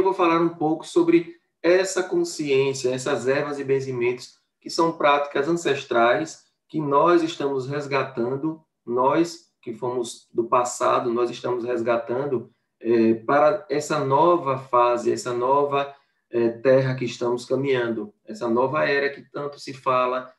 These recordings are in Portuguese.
eu vou falar um pouco sobre essa consciência, essas ervas e benzimentos, que são práticas ancestrais, que nós estamos resgatando, nós que fomos do passado, nós estamos resgatando para essa nova fase, essa nova terra que estamos caminhando, essa nova era que tanto se fala,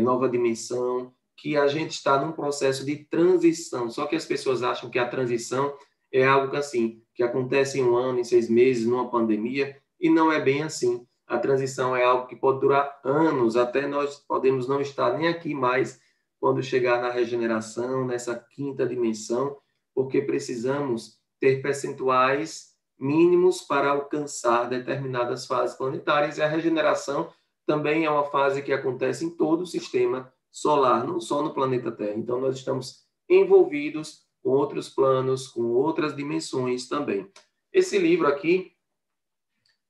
nova dimensão, que a gente está num processo de transição. Só que as pessoas acham que a transição é algo assim, que acontece em 1 ano, em 6 meses, numa pandemia, e não é bem assim. A transição é algo que pode durar anos, até nós podemos não estar nem aqui mais quando chegar na regeneração, nessa quinta dimensão, porque precisamos ter percentuais mínimos para alcançar determinadas fases planetárias, e a regeneração também é uma fase que acontece em todo o sistema solar, não só no planeta Terra. Então, nós estamos envolvidos com outros planos, com outras dimensões também. Esse livro aqui,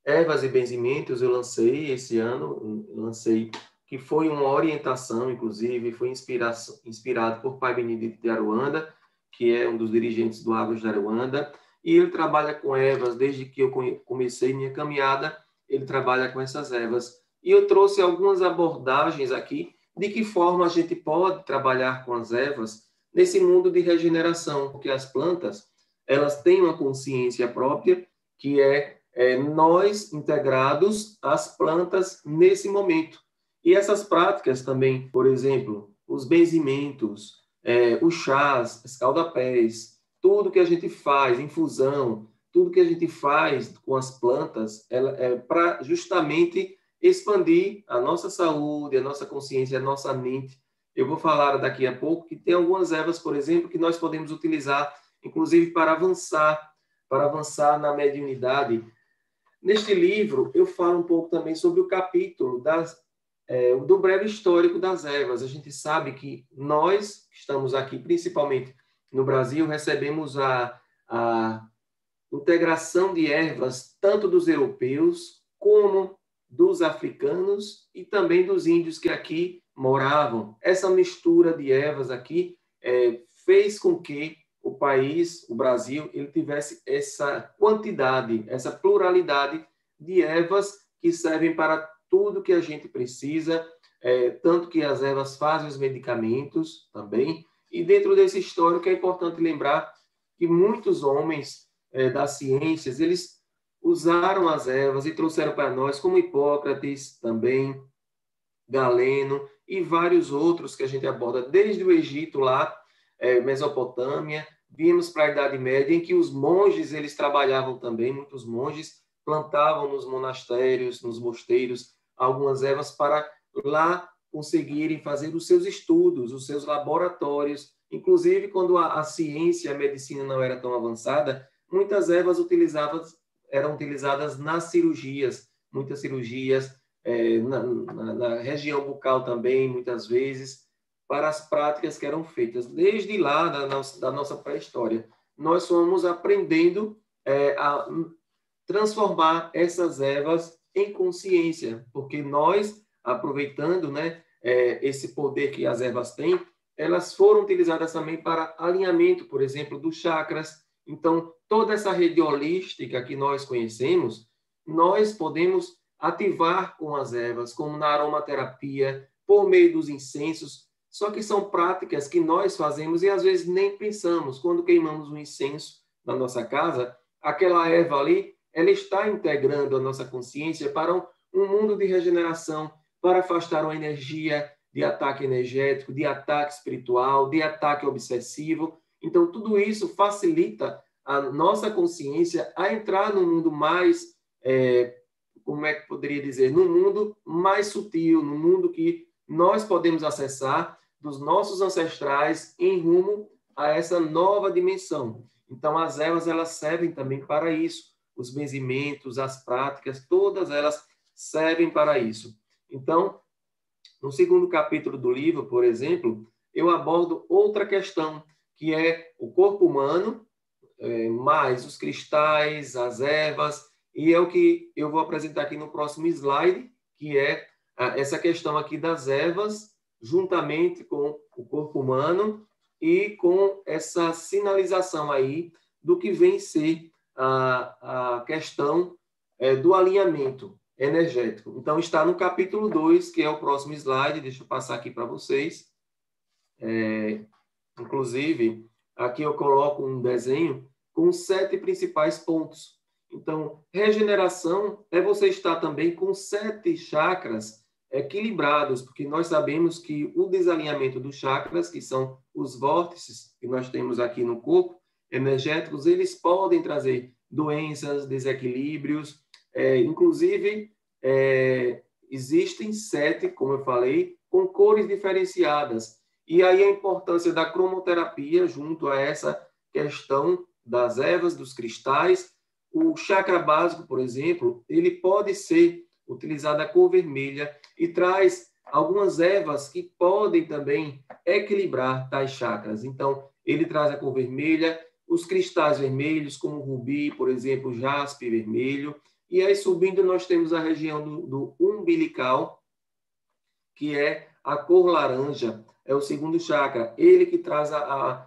Ervas e Benzimentos, eu lancei esse ano, que foi uma orientação, inclusive, foi inspirado por Pai Benedito de Aruanda, que é um dos dirigentes do Águas de Aruanda, e ele trabalha com ervas, desde que eu comecei minha caminhada, ele trabalha com essas ervas. E eu trouxe algumas abordagens aqui de que forma a gente pode trabalhar com as ervas nesse mundo de regeneração, porque as plantas, elas têm uma consciência própria, que nós integrados às plantas nesse momento. E essas práticas também, por exemplo, os benzimentos, os chás, escaldapés, tudo que a gente faz, infusão, tudo que a gente faz com as plantas, é para justamente expandir a nossa saúde, a nossa consciência, a nossa mente. Eu vou falar daqui a pouco que tem algumas ervas, por exemplo, que nós podemos utilizar, inclusive para avançar na mediunidade. Neste livro, eu falo um pouco também sobre o capítulo do breve histórico das ervas. A gente sabe que nós, que estamos aqui, principalmente no Brasil, recebemos a integração de ervas tanto dos europeus como dos africanos e também dos índios que aqui moravam. Essa mistura de ervas aqui fez com que o país, o Brasil, ele tivesse essa quantidade, essa pluralidade de ervas que servem para tudo que a gente precisa, tanto que as ervas fazem os medicamentos também. E dentro desse histórico é importante lembrar que muitos homens das ciências, eles usaram as ervas e trouxeram para nós, como Hipócrates também, Galeno e vários outros que a gente aborda, desde o Egito lá, Mesopotâmia, vimos para a Idade Média, em que os monges, eles trabalhavam também, muitos monges plantavam nos monastérios, nos mosteiros, algumas ervas para lá conseguirem fazer os seus estudos, os seus laboratórios. Inclusive, quando a ciência, a medicina não era tão avançada, muitas ervas eram utilizadas nas cirurgias, muitas cirurgias na região bucal também, muitas vezes, para as práticas que eram feitas. Desde lá, da nossa pré-história, nós fomos aprendendo a transformar essas ervas em consciência, porque nós, aproveitando esse poder que as ervas têm, elas foram utilizadas também para alinhamento, por exemplo, dos chakras. Então, toda essa rede holística que nós conhecemos, nós podemos ativar com as ervas, como na aromaterapia, por meio dos incensos. Só que são práticas que nós fazemos e às vezes nem pensamos. Quando queimamos um incenso na nossa casa, aquela erva ali, ela está integrando a nossa consciência para um mundo de regeneração, para afastar uma energia de ataque energético, de ataque espiritual, de ataque obsessivo. Então, tudo isso facilita a nossa consciência a entrar num mundo mais, como é que poderia dizer, num mundo mais sutil, num mundo que nós podemos acessar dos nossos ancestrais em rumo a essa nova dimensão. Então, as ervas, elas servem também para isso. Os benzimentos, as práticas, todas elas servem para isso. Então, no segundo capítulo do livro, por exemplo, eu abordo outra questão, que é o corpo humano, mais os cristais, as ervas, e é o que eu vou apresentar aqui no próximo slide, que é essa questão aqui das ervas, juntamente com o corpo humano e com essa sinalização aí do que vem ser a questão do alinhamento energético. Então, está no capítulo 2, que é o próximo slide. Deixa eu passar aqui para vocês. Inclusive, aqui eu coloco um desenho com 7 principais pontos. Então, regeneração é você estar também com 7 chakras equilibrados, porque nós sabemos que o desalinhamento dos chakras, que são os vórtices que nós temos aqui no corpo, energéticos, eles podem trazer doenças, desequilíbrios, inclusive existem 7, como eu falei, com cores diferenciadas. E aí a importância da cromoterapia junto a essa questão das ervas, dos cristais. O chakra básico, por exemplo, ele pode ser utilizado a cor vermelha e traz algumas ervas que podem também equilibrar tais chakras. Então, ele traz a cor vermelha, os cristais vermelhos, como o rubi, por exemplo, jaspe vermelho. E aí, subindo, nós temos a região do umbilical, que é a cor laranja, é o segundo chakra. Ele que traz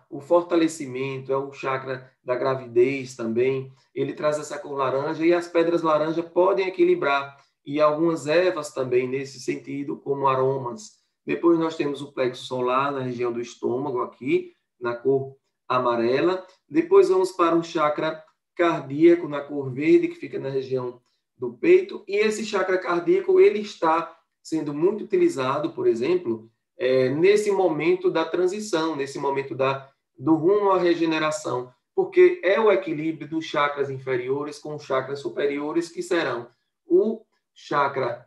o fortalecimento, é o chakra da gravidez também. Ele traz essa cor laranja e as pedras laranja podem equilibrar. E algumas ervas também nesse sentido, como aromas. Depois nós temos o plexo solar na região do estômago aqui, na cor amarela. Depois vamos para o chakra cardíaco na cor verde, que fica na região do peito. E esse chakra cardíaco, ele está sendo muito utilizado, por exemplo, nesse momento da transição, nesse momento do rumo à regeneração, porque é o equilíbrio dos chakras inferiores com os chakras superiores, que serão o chakra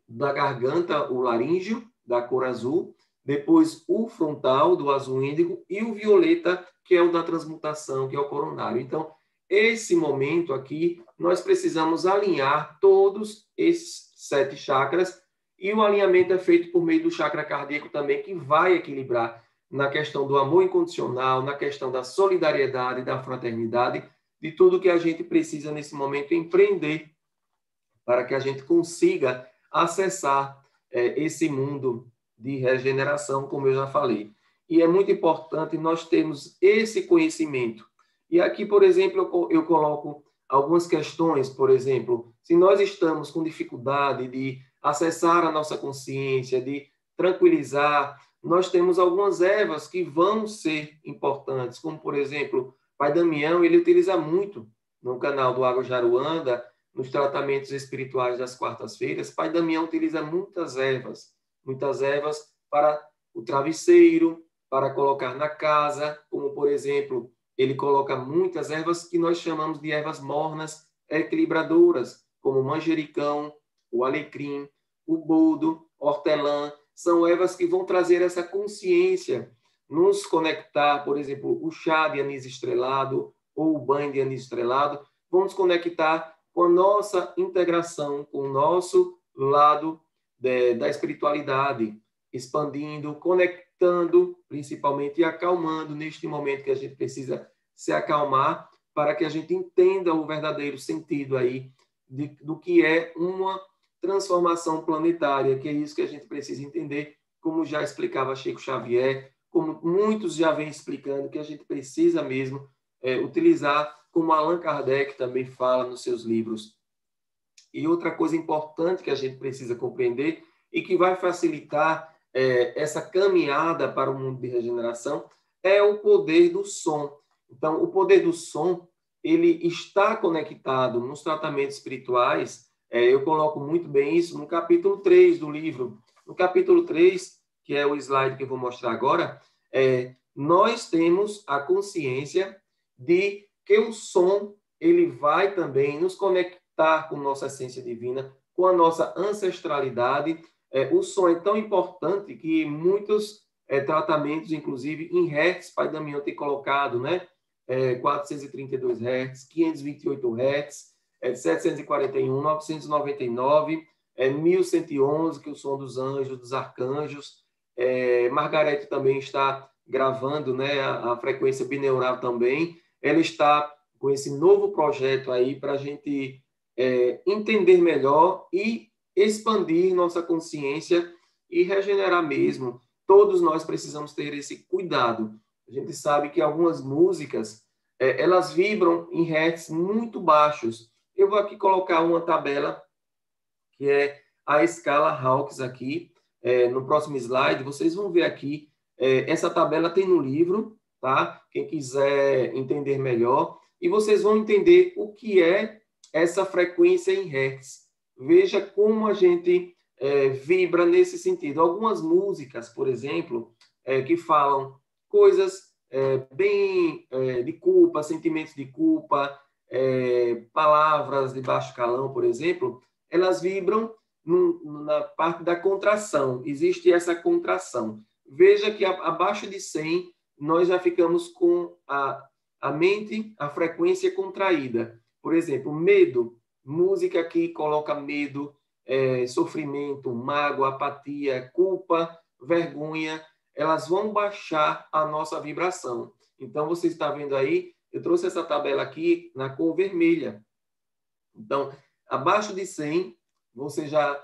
da garganta, o laríngeo, da cor azul, depois o frontal, do azul índigo, e o violeta, que é o da transmutação, que é o coronário. Então, esse momento aqui, nós precisamos alinhar todos esses 7 chakras, e o alinhamento é feito por meio do chakra cardíaco também, que vai equilibrar na questão do amor incondicional, na questão da solidariedade, da fraternidade, de tudo que a gente precisa nesse momento empreender para que a gente consiga acessar esse mundo de regeneração, como eu já falei. E é muito importante nós termos esse conhecimento. E aqui, por exemplo, eu coloco algumas questões, por exemplo, se nós estamos com dificuldade de acessar a nossa consciência, de tranquilizar, nós temos algumas ervas que vão ser importantes, como, por exemplo, Pai Damião, ele utiliza muito no canal do Água Jaruanda, nos tratamentos espirituais das quartas-feiras. Pai Damião utiliza muitas ervas para o travesseiro, para colocar na casa, como, por exemplo, ele coloca muitas ervas que nós chamamos de ervas mornas equilibradoras, como o manjericão, o alecrim, o boldo, hortelã. São ervas que vão trazer essa consciência, nos conectar, por exemplo, o chá de anis estrelado ou o banho de anis estrelado, vão nos conectar com a nossa integração, com o nosso lado da espiritualidade, expandindo, conectando, principalmente, e acalmando neste momento que a gente precisa se acalmar para que a gente entenda o verdadeiro sentido aí do que é uma transformação planetária, que é isso que a gente precisa entender, como já explicava Chico Xavier, como muitos já vêm explicando, que a gente precisa mesmo utilizar, como Allan Kardec também fala nos seus livros. E outra coisa importante que a gente precisa compreender e que vai facilitar essa caminhada para o mundo de regeneração é o poder do som. Então, o poder do som, ele está conectado nos tratamentos espirituais. Eu coloco muito bem isso no capítulo 3 do livro. No capítulo 3, que é o slide que eu vou mostrar agora, nós temos a consciência de que o som ele vai também nos conectar com nossa essência divina, com a nossa ancestralidade. O som é tão importante que muitos tratamentos, inclusive em hertz, Pai Damião tem colocado, né? 432 Hz, 528 Hz, 741, 999, 1111, que é o som dos anjos, dos arcanjos. Margarete também está gravando, né, a frequência bineural também. Ela está com esse novo projeto aí para a gente entender melhor e expandir nossa consciência e regenerar mesmo. Todos nós precisamos ter esse cuidado. A gente sabe que algumas músicas, elas vibram em hertz muito baixos. Eu vou aqui colocar uma tabela, que é a escala Hawkes aqui. No próximo slide, vocês vão ver aqui, essa tabela tem no livro, tá? Quem quiser entender melhor. E vocês vão entender o que é essa frequência em Hertz. Veja como a gente vibra nesse sentido. Algumas músicas, por exemplo, que falam coisas bem de culpa, sentimentos de culpa, palavras de baixo calão, por exemplo, elas vibram na parte da contração. Existe essa contração. Veja que abaixo de 100, nós já ficamos com a mente, a frequência contraída. Por exemplo, medo, música que coloca medo, sofrimento, mágoa, apatia, culpa, vergonha, elas vão baixar a nossa vibração. Então, você está vendo aí, eu trouxe essa tabela aqui na cor vermelha. Então, abaixo de 100,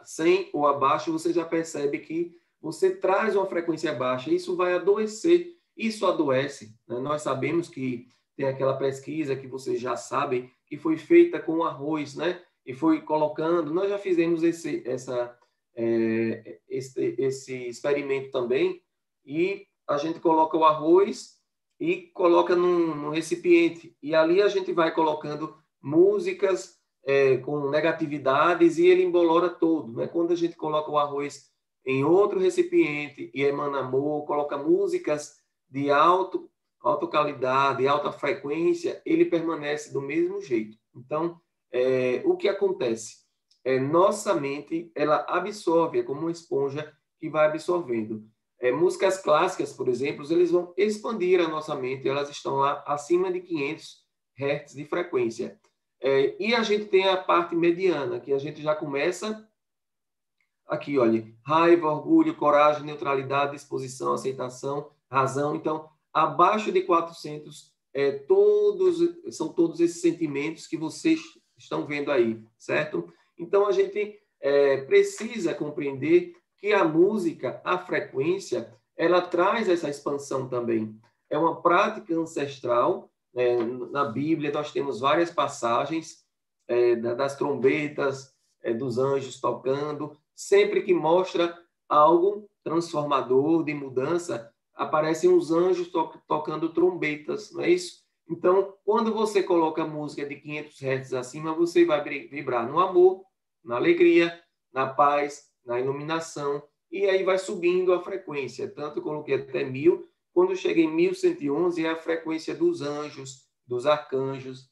100 ou abaixo, você já percebe que você traz uma frequência baixa. Isso vai adoecer, isso adoece. Né? Nós sabemos que tem aquela pesquisa que vocês já sabem, que foi feita com arroz, né? E foi colocando, nós já fizemos esse experimento também, e a gente coloca o arroz e coloca num recipiente, e ali a gente vai colocando músicas com negatividades e ele embolora todo, né? Quando a gente coloca o arroz em outro recipiente e emana amor, coloca músicas de alta qualidade, alta frequência, ele permanece do mesmo jeito. Então, o que acontece? Nossa mente, ela absorve, é como uma esponja que vai absorvendo. Músicas clássicas, por exemplo, eles vão expandir a nossa mente, elas estão lá acima de 500 Hz de frequência. E a gente tem a parte mediana, que a gente já começa aqui, olha, raiva, orgulho, coragem, neutralidade, disposição, aceitação, razão. Então, abaixo de 400, são todos esses sentimentos que vocês estão vendo aí, certo? Então, a gente precisa compreender que a música, a frequência, ela traz essa expansão também. É uma prática ancestral. Na Bíblia, nós temos várias passagens das trombetas, dos anjos tocando. Sempre que mostra algo transformador, de mudança, aparecem os anjos tocando trombetas, não é isso? Então, quando você coloca música de 500 Hz acima, você vai vibrar no amor, na alegria, na paz, na iluminação, e aí vai subindo a frequência. Tanto eu coloquei até 1000, quando cheguei em 1111, é a frequência dos anjos, dos arcanjos.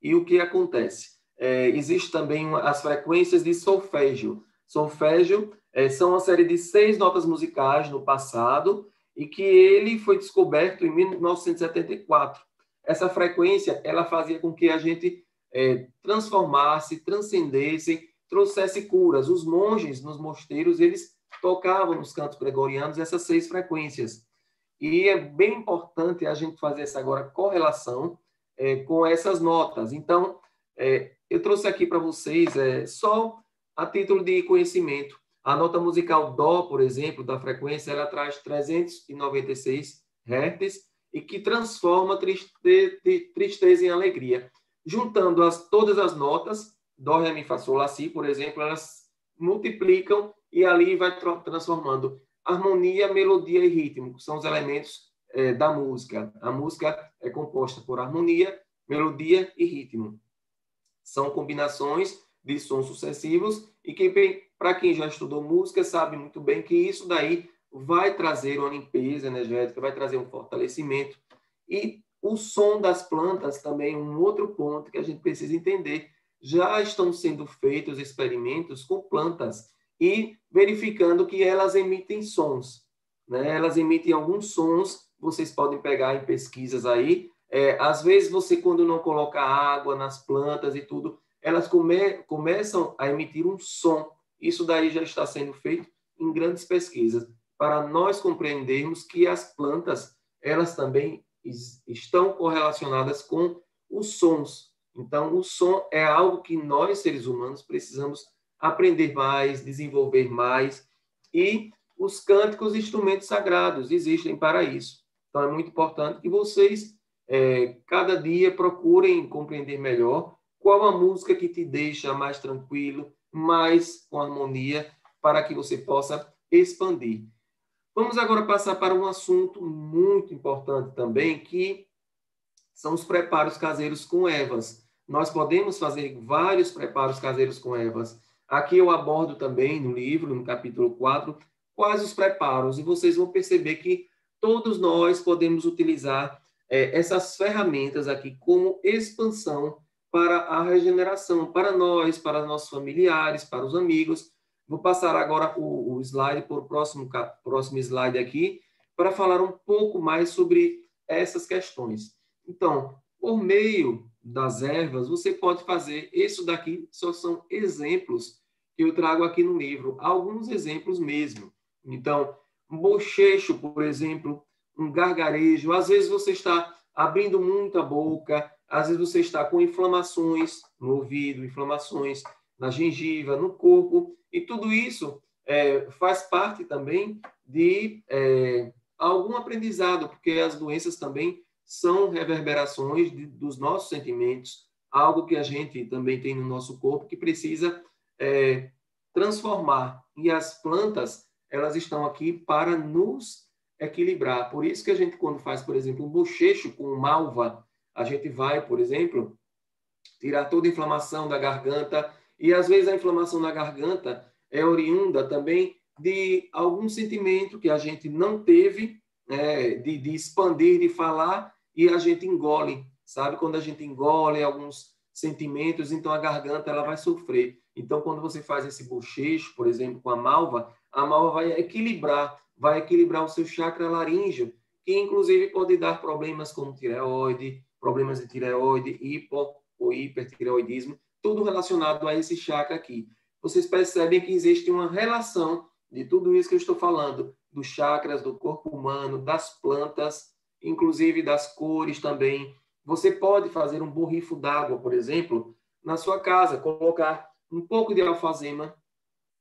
E o que acontece? Existe também as frequências de solfégio. Solfégio são uma série de 6 notas musicais no passado e que ele foi descoberto em 1974. Essa frequência, ela fazia com que a gente transformasse, transcendesse, trouxesse curas. Os monges nos mosteiros, eles tocavam nos cantos gregorianos essas 6 frequências. E é bem importante a gente fazer essa agora correlação com essas notas. Então, eu trouxe aqui para vocês só a título de conhecimento. A nota musical Dó, por exemplo, da frequência, ela traz 396 Hz e que transforma tristeza em alegria. Juntando todas as notas, Dó, Ré, Mi, Fá, Sol, Lá, Si, por exemplo, elas multiplicam e ali vai transformando harmonia, melodia e ritmo, que são os elementos da música. A música é composta por harmonia, melodia e ritmo. São combinações de sons sucessivos e para quem já estudou música sabe muito bem que isso daí vai trazer uma limpeza energética, vai trazer um fortalecimento. E o som das plantas também é um outro ponto que a gente precisa entender. Já estão sendo feitos experimentos com plantas e verificando que elas emitem sons, né? Elas emitem alguns sons, vocês podem pegar em pesquisas aí. Às vezes, você, quando não coloca água nas plantas e tudo, elas começam a emitir um som. Isso daí já está sendo feito em grandes pesquisas, para nós compreendermos que as plantas, elas também estão correlacionadas com os sons. Então, o som é algo que nós, seres humanos, precisamos aprender mais, desenvolver mais, e os cânticos e instrumentos sagrados existem para isso. Então, é muito importante que vocês, cada dia, procurem compreender melhor qual a música que te deixa mais tranquilo, mais com harmonia, para que você possa expandir. Vamos agora passar para um assunto muito importante também, que são os preparos caseiros com ervas. Nós podemos fazer vários preparos caseiros com ervas. Aqui eu abordo também no livro, no capítulo 4, quais os preparos, e vocês vão perceber que todos nós podemos utilizar essas ferramentas aqui como expansão para a regeneração, para nós, para nossos familiares, para os amigos. Vou passar agora o slide para o próximo slide aqui, para falar um pouco mais sobre essas questões. Então, por meio das ervas, você pode fazer, isso daqui só são exemplos que eu trago aqui no livro, alguns exemplos mesmo. Então, um bochecho, por exemplo, um gargarejo, às vezes você está abrindo muito a boca, às vezes você está com inflamações no ouvido, inflamações na gengiva, no corpo, e tudo isso faz parte também de algum aprendizado, porque as doenças também são reverberações dos nossos sentimentos, algo que a gente também tem no nosso corpo que precisa transformar. E as plantas, elas estão aqui para nos equilibrar. Por isso que a gente, quando faz, por exemplo, um bochecho com malva, a gente vai, por exemplo, tirar toda a inflamação da garganta, e às vezes a inflamação na garganta é oriunda também de algum sentimento que a gente não teve, de expandir, de falar, e a gente engole, sabe? Quando a gente engole alguns sentimentos, então a garganta ela vai sofrer. Então, quando você faz esse bochecho, por exemplo, com a malva vai equilibrar o seu chakra laríngeo, que inclusive pode dar problemas como tireoide, problemas de tireoide, hipo ou hipertireoidismo, tudo relacionado a esse chakra aqui. Vocês percebem que existe uma relação de tudo isso que eu estou falando, dos chakras, do corpo humano, das plantas, inclusive das cores também. Você pode fazer um borrifo d'água, por exemplo, na sua casa, colocar um pouco de alfazema,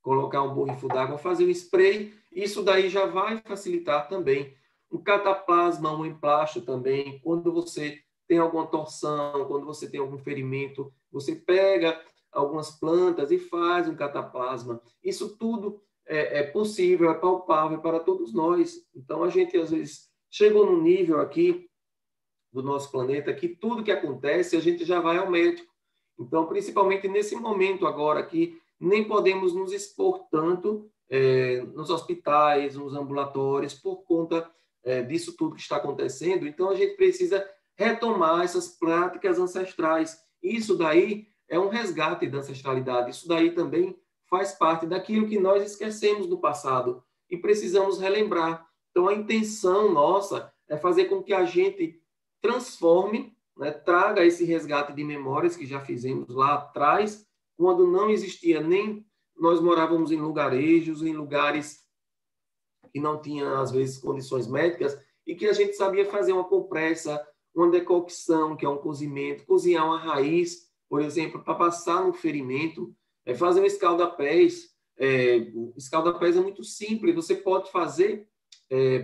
colocar um borrifo d'água, fazer um spray, isso daí já vai facilitar também. O cataplasma, um emplasto também, quando você tem alguma torção, quando você tem algum ferimento, você pega algumas plantas e faz um cataplasma. Isso tudo é possível, é palpável para todos nós. Então, a gente, às vezes, chegou num nível aqui do nosso planeta que tudo que acontece, a gente já vai ao médico. Então, principalmente nesse momento agora que nem podemos nos expor tanto nos hospitais, nos ambulatórios, por conta disso tudo que está acontecendo. Então, a gente precisa retomar essas práticas ancestrais. Isso daí é um resgate da ancestralidade. Isso daí também faz parte daquilo que nós esquecemos do passado e precisamos relembrar. Então, a intenção nossa é fazer com que a gente transforme, né, traga esse resgate de memórias que já fizemos lá atrás, quando não existia nem... Nós morávamos em lugarejos, em lugares que não tinham, às vezes, condições médicas, e que a gente sabia fazer uma compressa, uma decocção, que é um cozimento, cozinhar uma raiz, por exemplo, para passar no ferimento, fazer um escaldapés. Escaldapés é muito simples, você pode fazer,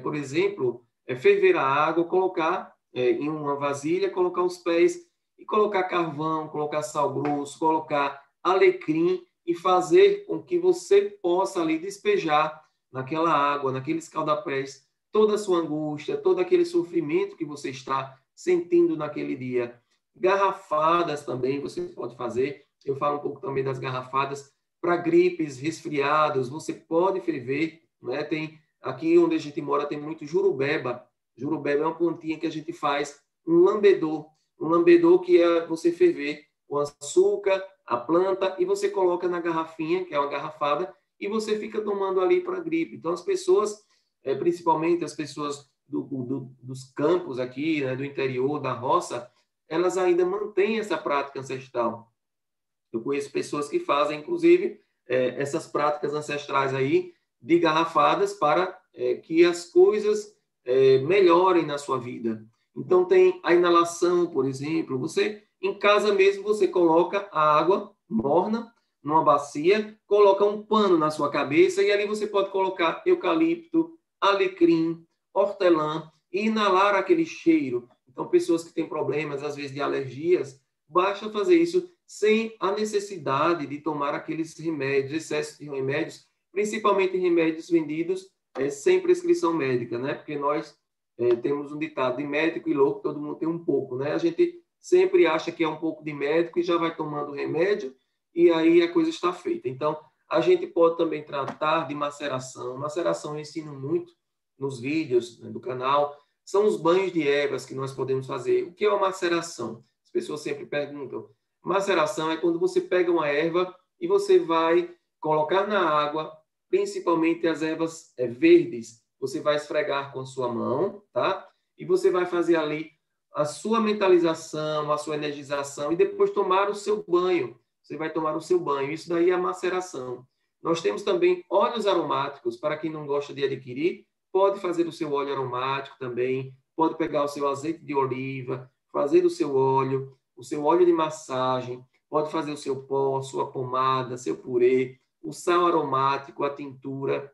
por exemplo, ferver a água, colocar em uma vasilha, colocar os pés e colocar carvão, colocar sal grosso, colocar alecrim e fazer com que você possa ali despejar naquela água, naquele escaldapés, toda a sua angústia, todo aquele sofrimento que você está sentindo naquele dia. Garrafadas também você pode fazer. Eu falo um pouco também das garrafadas para gripes, resfriados. Você pode ferver, né? Tem aqui onde a gente mora tem muito jurubeba. Jurubeba é uma plantinha que a gente faz um lambedor que é você ferver o açúcar, a planta e você coloca na garrafinha, que é uma garrafada, e você fica tomando ali para gripe. Então as pessoas, principalmente as pessoas dos campos aqui, né, do interior, da roça, elas ainda mantêm essa prática ancestral. Eu conheço pessoas que fazem, inclusive, essas práticas ancestrais aí de garrafadas para que as coisas melhorem na sua vida. Então, tem a inalação, por exemplo. Você, em casa mesmo, você coloca a água morna numa bacia, coloca um pano na sua cabeça e ali você pode colocar eucalipto, alecrim, hortelã e inalar aquele cheiro. Então, pessoas que têm problemas, às vezes, de alergias, basta fazer isso sem a necessidade de tomar aqueles remédios, excesso de remédios, principalmente remédios vendidos sem prescrição médica, né? Porque nós temos um ditado de médico e louco, todo mundo tem um pouco, né? A gente sempre acha que é um pouco de médico e já vai tomando remédio e aí a coisa está feita. Então, a gente pode também tratar de maceração. Maceração eu ensino muito nos vídeos, né, do canal. São os banhos de ervas que nós podemos fazer. O que é uma maceração? As pessoas sempre perguntam. Maceração é quando você pega uma erva e você vai colocar na água, principalmente as ervas verdes. Você vai esfregar com a sua mão, tá? E você vai fazer ali a sua mentalização, a sua energização e depois tomar o seu banho. Você vai tomar o seu banho. Isso daí é a maceração. Nós temos também óleos aromáticos. Para quem não gosta de adquirir, pode fazer o seu óleo aromático também. Pode pegar o seu azeite de oliva, fazer o seu óleo de massagem. Pode fazer o seu pó, sua pomada, seu purê, o sal aromático, a tintura,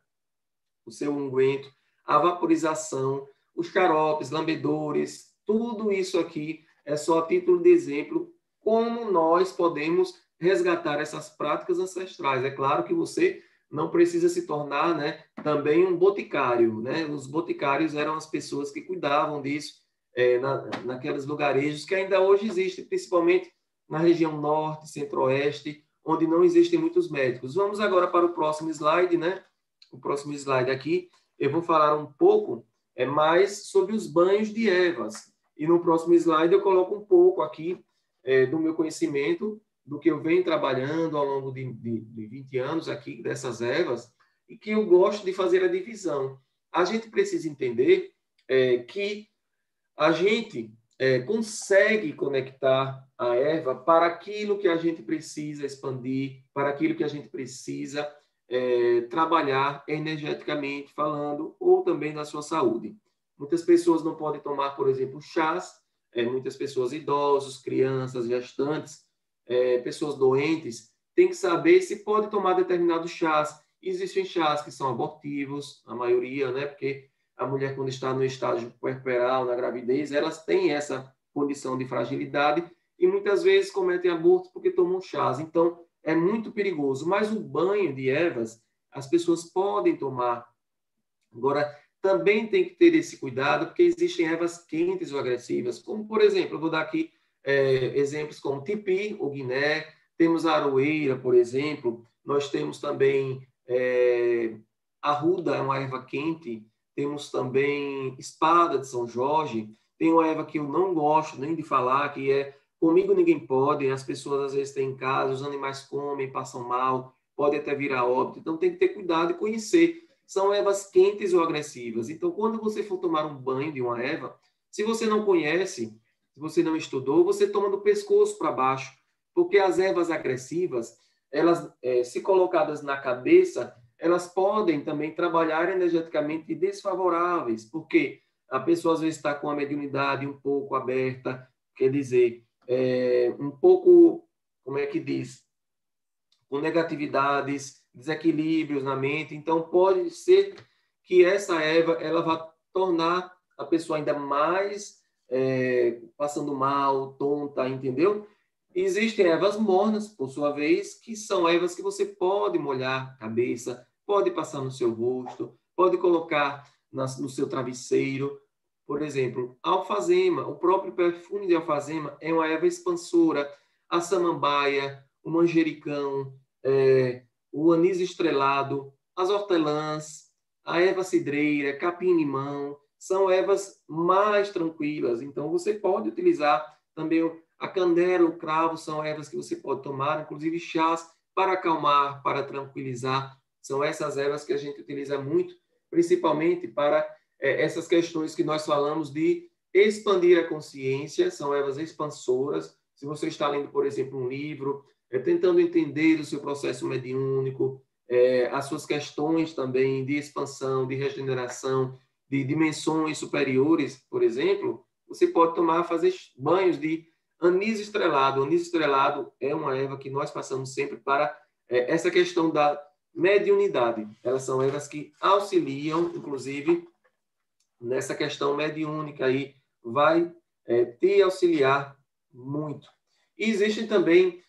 o seu unguento, a vaporização, os xaropes, lambedores. Tudo isso aqui é só a título de exemplo como nós podemos resgatar essas práticas ancestrais. É claro que você não precisa se tornar, né, também um boticário, né? Os boticários eram as pessoas que cuidavam disso naqueles lugarejos que ainda hoje existem, principalmente na região norte, centro-oeste, onde não existem muitos médicos. Vamos agora para o próximo slide, né? O próximo slide aqui, eu vou falar um pouco mais sobre os banhos de ervas. E no próximo slide eu coloco um pouco aqui do meu conhecimento, do que eu venho trabalhando ao longo de 20 anos aqui, dessas ervas, e que eu gosto de fazer a divisão. A gente precisa entender que a gente consegue conectar a erva para aquilo que a gente precisa expandir, para aquilo que a gente precisa trabalhar energeticamente falando, ou também na sua saúde. Muitas pessoas não podem tomar, por exemplo, chás, muitas pessoas idosos, crianças, gestantes, pessoas doentes, têm que saber se pode tomar determinados chás. Existem chás que são abortivos, a maioria, né? Porque a mulher, quando está no estágio puerperal, na gravidez, elas têm essa condição de fragilidade e muitas vezes cometem abortos porque tomam chás. Então, é muito perigoso. Mas o banho de ervas, as pessoas podem tomar. Agora, também tem que ter esse cuidado, porque existem ervas quentes ou agressivas, como, por exemplo, eu vou dar aqui exemplos como tipi ou guiné, temos a aroeira, por exemplo, nós temos também arruda, é uma erva quente, temos também espada de São Jorge, tem uma erva que eu não gosto nem de falar, que é comigo ninguém pode, as pessoas às vezes têm em casa, os animais comem, passam mal, pode até virar óbito, então tem que ter cuidado e conhecer. São ervas quentes ou agressivas. Então, quando você for tomar um banho de uma erva, se você não conhece, se você não estudou, você toma do pescoço para baixo, porque as ervas agressivas, elas, se colocadas na cabeça, elas podem também trabalhar energeticamente desfavoráveis, porque a pessoa às vezes está com a mediunidade um pouco aberta, quer dizer, um pouco, como é que diz? Com negatividades, desequilíbrios na mente. Então, pode ser que essa erva ela vá tornar a pessoa ainda mais passando mal, tonta, entendeu? Existem ervas mornas, por sua vez, que são ervas que você pode molhar a cabeça, pode passar no seu rosto, pode colocar no seu travesseiro. Por exemplo, a alfazema, o próprio perfume de alfazema é uma erva expansora. A samambaia, o manjericão, o anis estrelado, as hortelãs, a erva cidreira, capim-limão, são ervas mais tranquilas. Então, você pode utilizar também a canela, o cravo, são ervas que você pode tomar, inclusive chás para acalmar, para tranquilizar. São essas ervas que a gente utiliza muito, principalmente para essas questões que nós falamos de expandir a consciência, são ervas expansoras. Se você está lendo, por exemplo, um livro, tentando entender o seu processo mediúnico, as suas questões também de expansão, de regeneração, de dimensões superiores, por exemplo, você pode fazer banhos de anis estrelado. O anis estrelado é uma erva que nós passamos sempre para essa questão da mediunidade. Elas são ervas que auxiliam, inclusive, nessa questão mediúnica aí, vai te auxiliar muito. E existem também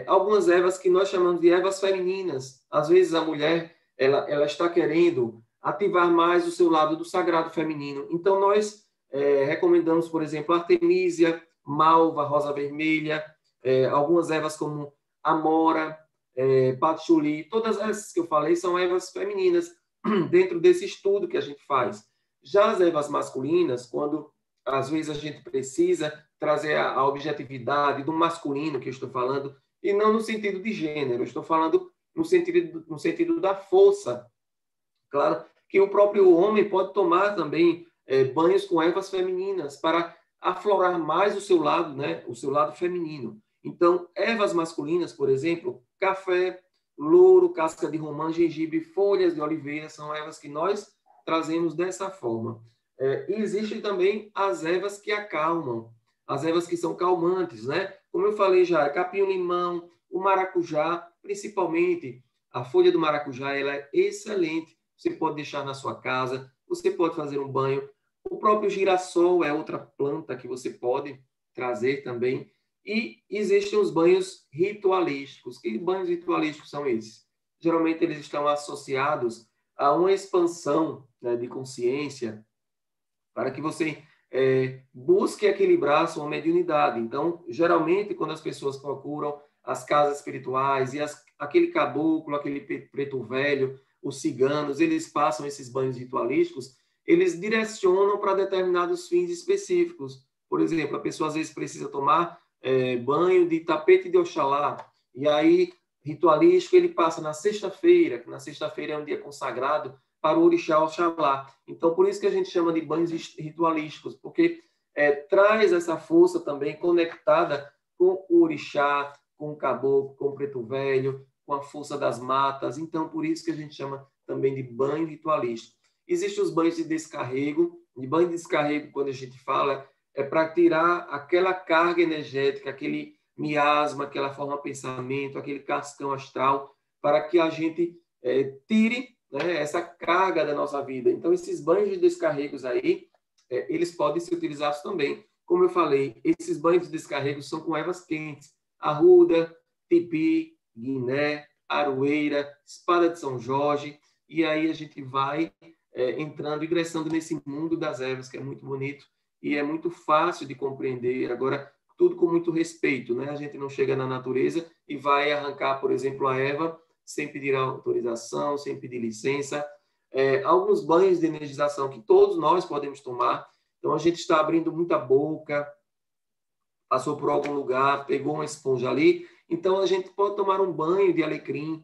algumas ervas que nós chamamos de ervas femininas. Às vezes a mulher ela está querendo ativar mais o seu lado do sagrado feminino. Então nós recomendamos, por exemplo, artemisia, malva, rosa vermelha, algumas ervas como amora, patchouli, todas essas que eu falei são ervas femininas dentro desse estudo que a gente faz. Já as ervas masculinas, quando às vezes a gente precisa trazer a objetividade do masculino que eu estou falando, e não no sentido de gênero, eu estou falando no sentido da força. Claro que o próprio homem pode tomar também banhos com ervas femininas para aflorar mais o seu lado, né, o seu lado feminino. Então, ervas masculinas, por exemplo, café, louro, casca de romã, gengibre, folhas de oliveira, são ervas que nós trazemos dessa forma. E existem também as ervas que acalmam, as ervas que são calmantes, né? Como eu falei já, capim-limão, o maracujá, principalmente a folha do maracujá, ela é excelente. Você pode deixar na sua casa, você pode fazer um banho. O próprio girassol é outra planta que você pode trazer também. E existem os banhos ritualísticos. Que banhos ritualísticos são esses? Geralmente eles estão associados a uma expansão, né, de consciência, para que você busque equilibrar a sua mediunidade. Então, geralmente, quando as pessoas procuram as casas espirituais e aquele caboclo, aquele preto velho, os ciganos, eles passam esses banhos ritualísticos, eles direcionam para determinados fins específicos. Por exemplo, a pessoa às vezes precisa tomar banho de tapete de Oxalá, e aí, ritualístico, ele passa na sexta-feira, que na sexta-feira é um dia consagrado para o orixá Oxalá. Então, por isso que a gente chama de banhos ritualísticos, porque traz essa força também conectada com o orixá, com o caboclo, com o preto velho, com a força das matas. Então, por isso que a gente chama também de banho ritualístico. Existem os banhos de descarrego. De banho de descarrego, quando a gente fala, é para tirar aquela carga energética, aquele miasma, aquela forma de pensamento, aquele cascão astral, para que a gente tire, né, essa carga da nossa vida. Então, esses banhos de descarregos aí, eles podem ser utilizados também. Como eu falei, esses banhos de descarrego são com ervas quentes, arruda, tipi, guiné, aroeira, espada de São Jorge, e aí a gente vai entrando, ingressando nesse mundo das ervas, que é muito bonito e é muito fácil de compreender. Agora, tudo com muito respeito, né? A gente não chega na natureza e vai arrancar, por exemplo, a erva sem pedir autorização, sem pedir licença. Alguns banhos de energização que todos nós podemos tomar. Então, a gente está abrindo muita boca, passou por algum lugar, pegou uma esponja ali. Então, a gente pode tomar um banho de alecrim,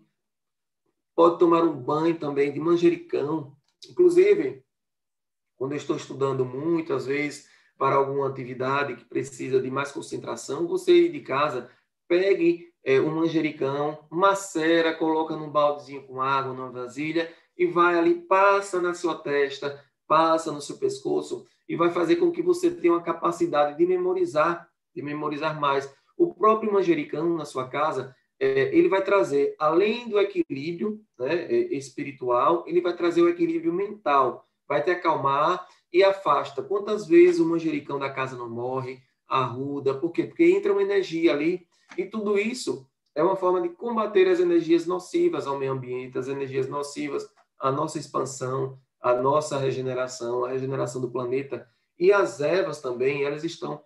pode tomar um banho também de manjericão. Inclusive, quando eu estou estudando muito, às vezes, para alguma atividade que precisa de mais concentração, você ir de casa, pegue um manjericão, macera, coloca num baldezinho com água, numa vasilha, e vai ali, passa na sua testa, passa no seu pescoço, e vai fazer com que você tenha uma capacidade de memorizar mais. O próprio manjericão na sua casa, ele vai trazer, além do equilíbrio, né, espiritual, ele vai trazer o equilíbrio mental, vai te acalmar e afasta. Quantas vezes o manjericão da casa não morre, arruda, por quê? Porque entra uma energia ali, e tudo isso é uma forma de combater as energias nocivas ao meio ambiente, as energias nocivas à nossa expansão, à nossa regeneração, à regeneração do planeta. E as ervas também, elas estão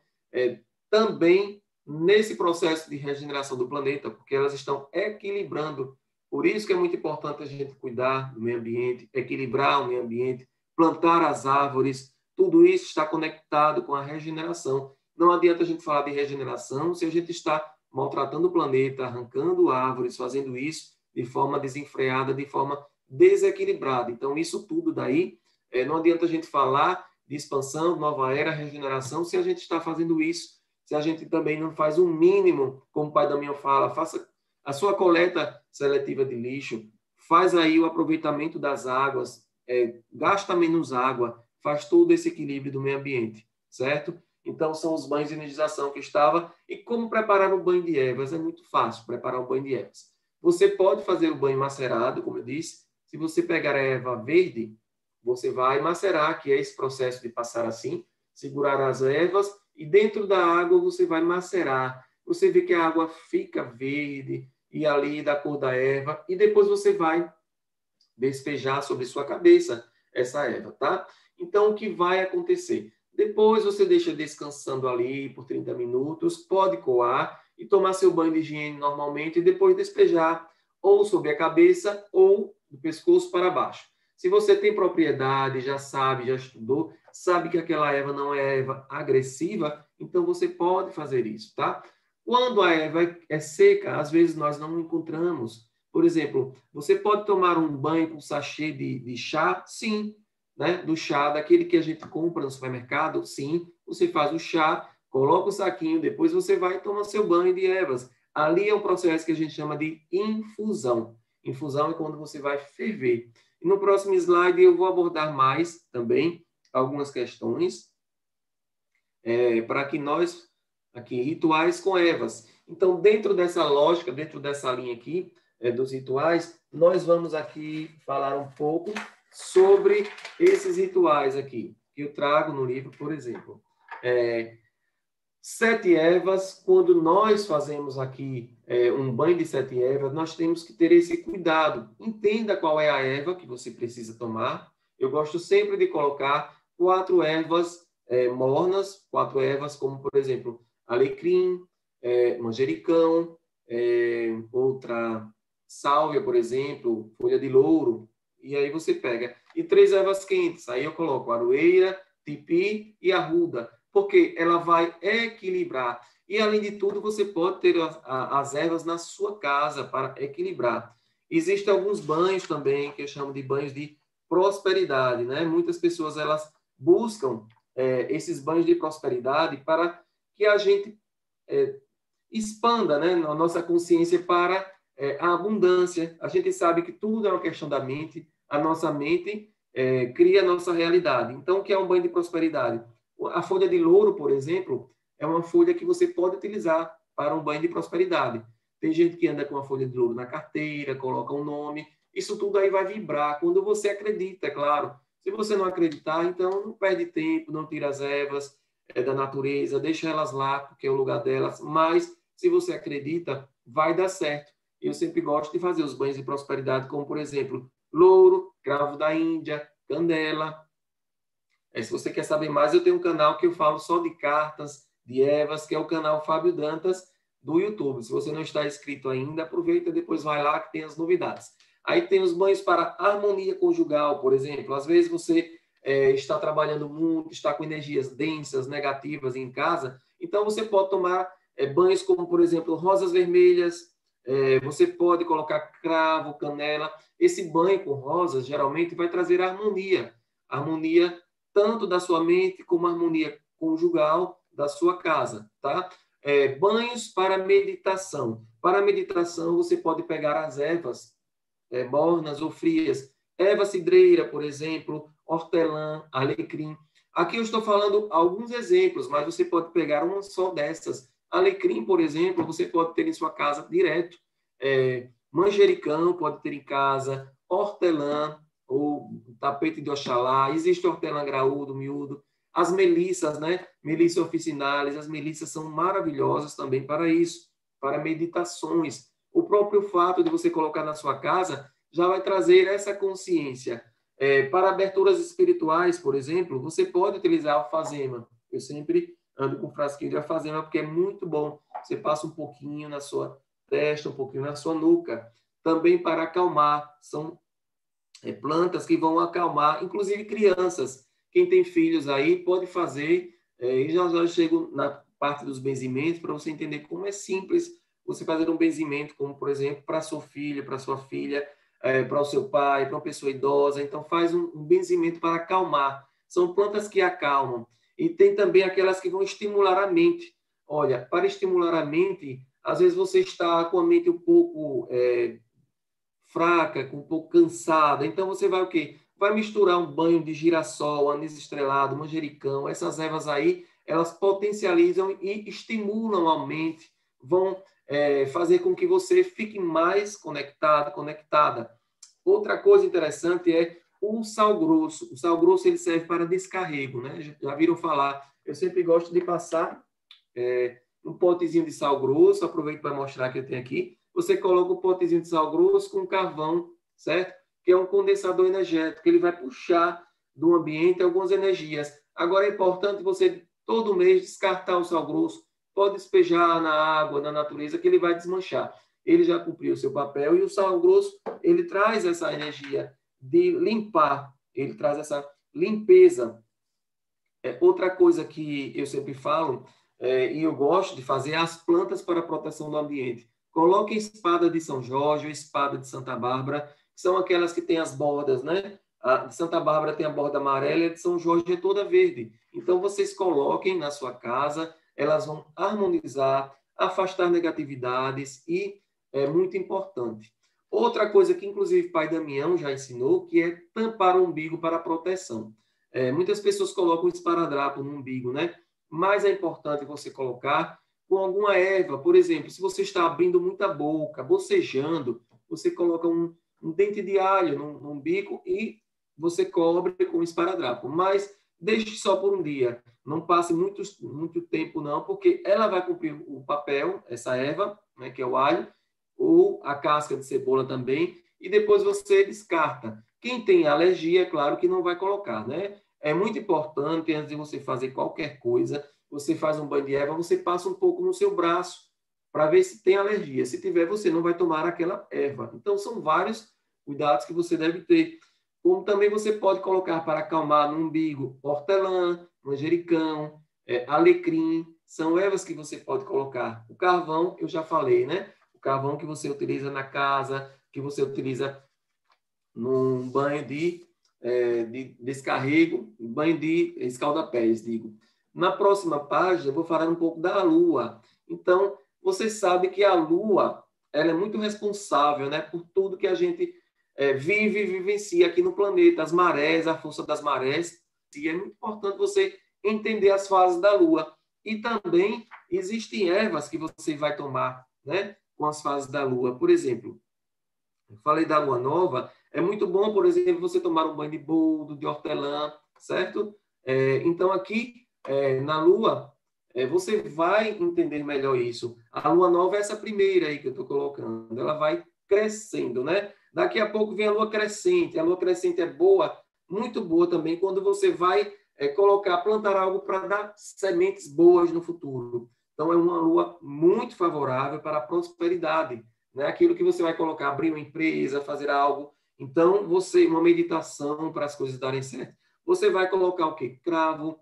também nesse processo de regeneração do planeta, porque elas estão equilibrando. Por isso que é muito importante a gente cuidar do meio ambiente, equilibrar o meio ambiente, plantar as árvores, tudo isso está conectado com a regeneração. Não adianta a gente falar de regeneração se a gente está maltratando o planeta, arrancando árvores, fazendo isso de forma desenfreada, de forma desequilibrada. Então, isso tudo daí, não adianta a gente falar de expansão, nova era, regeneração, se a gente está fazendo isso, se a gente também não faz o mínimo, como o pai da minha fala, faça a sua coleta seletiva de lixo, faz aí o aproveitamento das águas, gasta menos água, faz todo esse equilíbrio do meio ambiente, certo? Então, são os banhos de energização que eu estava. E como preparar o banho de ervas? É muito fácil preparar o banho de ervas. Você pode fazer o banho macerado, como eu disse. Se você pegar a erva verde, você vai macerar, que é esse processo de passar assim, segurar as ervas, e dentro da água você vai macerar. você vê que a água fica verde e ali da cor da erva, e depois você vai despejar sobre sua cabeça essa erva, tá? Então, o que vai acontecer? Depois você deixa descansando ali por 30 minutos, pode coar e tomar seu banho de higiene normalmente e depois despejar ou sobre a cabeça ou do pescoço para baixo. Se você tem propriedade, já sabe, já estudou, sabe que aquela erva não é erva agressiva, então você pode fazer isso, tá? Quando a erva é seca, às vezes nós não encontramos. Por exemplo, você pode tomar um banho com sachê de chá? Sim, né? Do chá, daquele que a gente compra no supermercado? Sim, você faz o chá, coloca o saquinho, depois você vai e toma seu banho de ervas. Ali é um processo que a gente chama de infusão. Infusão é quando você vai ferver. E no próximo slide eu vou abordar mais também algumas questões para que nós, aqui, rituais com ervas. Então, dentro dessa lógica, dentro dessa linha aqui, dos rituais, nós vamos aqui falar um pouco sobre esses rituais aqui, que eu trago no livro, por exemplo. 7 ervas, quando nós fazemos aqui um banho de 7 ervas, nós temos que ter esse cuidado. Entenda qual é a erva que você precisa tomar. Eu gosto sempre de colocar 4 ervas mornas, 4 ervas como, por exemplo, alecrim, manjericão, outra sálvia, por exemplo, folha de louro, e aí você pega. E 3 ervas quentes, aí eu coloco aroeira, tipi e arruda, porque ela vai equilibrar. E, além de tudo, você pode ter as ervas na sua casa para equilibrar. Existem alguns banhos também, que eu chamo de banhos de prosperidade, né? Muitas pessoas, elas buscam esses banhos de prosperidade para que a gente expanda, né, a nossa consciência para a abundância. A gente sabe que tudo é uma questão da mente, a nossa mente cria a nossa realidade. Então, o que é um banho de prosperidade? A folha de louro, por exemplo, é uma folha que você pode utilizar para um banho de prosperidade. Tem gente que anda com a folha de louro na carteira, coloca um nome, isso tudo aí vai vibrar quando você acredita, é claro. Se você não acreditar, então não perde tempo, não tira as ervas da natureza, deixa elas lá, porque é o lugar delas, mas se você acredita, vai dar certo. Eu sempre gosto de fazer os banhos de prosperidade, como, por exemplo, louro, cravo da Índia, canela. Se você quer saber mais, eu tenho um canal que eu falo só de cartas, de ervas, que é o canal Fábio Dantas, do YouTube. Se você não está inscrito ainda, aproveita, depois vai lá que tem as novidades. Aí tem os banhos para harmonia conjugal, por exemplo. Às vezes você está trabalhando muito, está com energias densas, negativas em casa, então você pode tomar banhos como, por exemplo, rosas vermelhas, você pode colocar cravo, canela. Esse banho com rosas, geralmente, vai trazer harmonia. Harmonia tanto da sua mente como harmonia conjugal da sua casa, tá? Banhos para meditação. Para meditação, você pode pegar as ervas mornas ou frias. Erva cidreira, por exemplo, hortelã, alecrim. Aqui eu estou falando alguns exemplos, mas você pode pegar uma só dessas. Alecrim, por exemplo, você pode ter em sua casa direto. Manjericão pode ter em casa. Hortelã, ou tapete de Oxalá. Existe hortelã graúdo, miúdo. As melissas, né? Melissa officinalis. As melissas são maravilhosas também para isso, para meditações. O próprio fato de você colocar na sua casa já vai trazer essa consciência. Para aberturas espirituais, por exemplo, você pode utilizar alfazema. Eu sempre ando com frasquinho de alfazema porque é muito bom. Você passa um pouquinho na sua testa, um pouquinho na sua nuca. Também para acalmar. São plantas que vão acalmar, inclusive crianças. Quem tem filhos aí pode fazer. E já chego na parte dos benzimentos para você entender como é simples você fazer um benzimento, como, por exemplo, para seu filho, para sua filha, para o seu pai, para uma pessoa idosa. Então, faz um benzimento para acalmar. São plantas que acalmam. E tem também aquelas que vão estimular a mente. Olha, para estimular a mente, às vezes você está com a mente um pouco fraca, um pouco cansada. Então, você vai o quê? Vai misturar um banho de girassol, anis estrelado, manjericão. Essas ervas aí, elas potencializam e estimulam a mente. Vão fazer com que você fique mais conectado, conectada. Outra coisa interessante é o sal grosso. O sal grosso ele serve para descarrego, né? Já viram falar? Eu sempre gosto de passar um potezinho de sal grosso, aproveito para mostrar que eu tenho aqui, você coloca o potezinho de sal grosso com carvão, certo? Que é um condensador energético, ele vai puxar do ambiente algumas energias. Agora é importante você, todo mês, descartar o sal grosso, pode despejar na água, na natureza, que ele vai desmanchar. Ele já cumpriu o seu papel e o sal grosso, ele traz essa energia de limpar, ele traz essa limpeza. Outra coisa que eu sempre falo, e eu gosto de fazer, é as plantas para a proteção do ambiente. Coloque espada de São Jorge ou espada de Santa Bárbara, que são aquelas que têm as bordas, né? A de Santa Bárbara tem a borda amarela e a de São Jorge é toda verde. Então, vocês coloquem na sua casa, elas vão harmonizar, afastar negatividades e é muito importante. Outra coisa que, inclusive, Pai Damião já ensinou, que é tampar o umbigo para proteção. Muitas pessoas colocam esparadrapo no umbigo, né? Mas é importante você colocar com alguma erva. Por exemplo, se você está abrindo muita boca, bocejando, você coloca um dente de alho no umbigo e você cobre com esparadrapo. Mas deixe só por um dia. Não passe muito tempo, não, porque ela vai cumprir o papel, essa erva, né, que é o alho, ou a casca de cebola também, e depois você descarta. Quem tem alergia, é claro que não vai colocar, né? É muito importante, antes de você fazer qualquer coisa, você faz um banho de erva, você passa um pouco no seu braço, para ver se tem alergia. Se tiver, você não vai tomar aquela erva. Então, são vários cuidados que você deve ter. Como também você pode colocar para acalmar no umbigo hortelã, manjericão, alecrim, são ervas que você pode colocar. O carvão, eu já falei, né? O carvão que você utiliza na casa, que você utiliza num banho de descarrego, banho de escalda-pés, digo. Na próxima página, eu vou falar um pouco da Lua. Então, você sabe que a Lua ela é muito responsável, né, por tudo que a gente vive e vivencia aqui no planeta, as marés, a força das marés. E é muito importante você entender as fases da Lua. E também existem ervas que você vai tomar, né, com as fases da Lua. Por exemplo, eu falei da Lua Nova, é muito bom, por exemplo, você tomar um banho de boldo, de hortelã, certo? Então, aqui, na Lua, você vai entender melhor isso. A Lua Nova é essa primeira aí que eu estou colocando. Ela vai crescendo, né? Daqui a pouco vem a Lua Crescente. A Lua Crescente é boa, muito boa também, quando você vai plantar algo para dar sementes boas no futuro. Então, é uma Lua muito favorável para a prosperidade, né? Aquilo que você vai colocar, abrir uma empresa, fazer algo. Então, uma meditação para as coisas darem certo. Você vai colocar o quê? Cravo,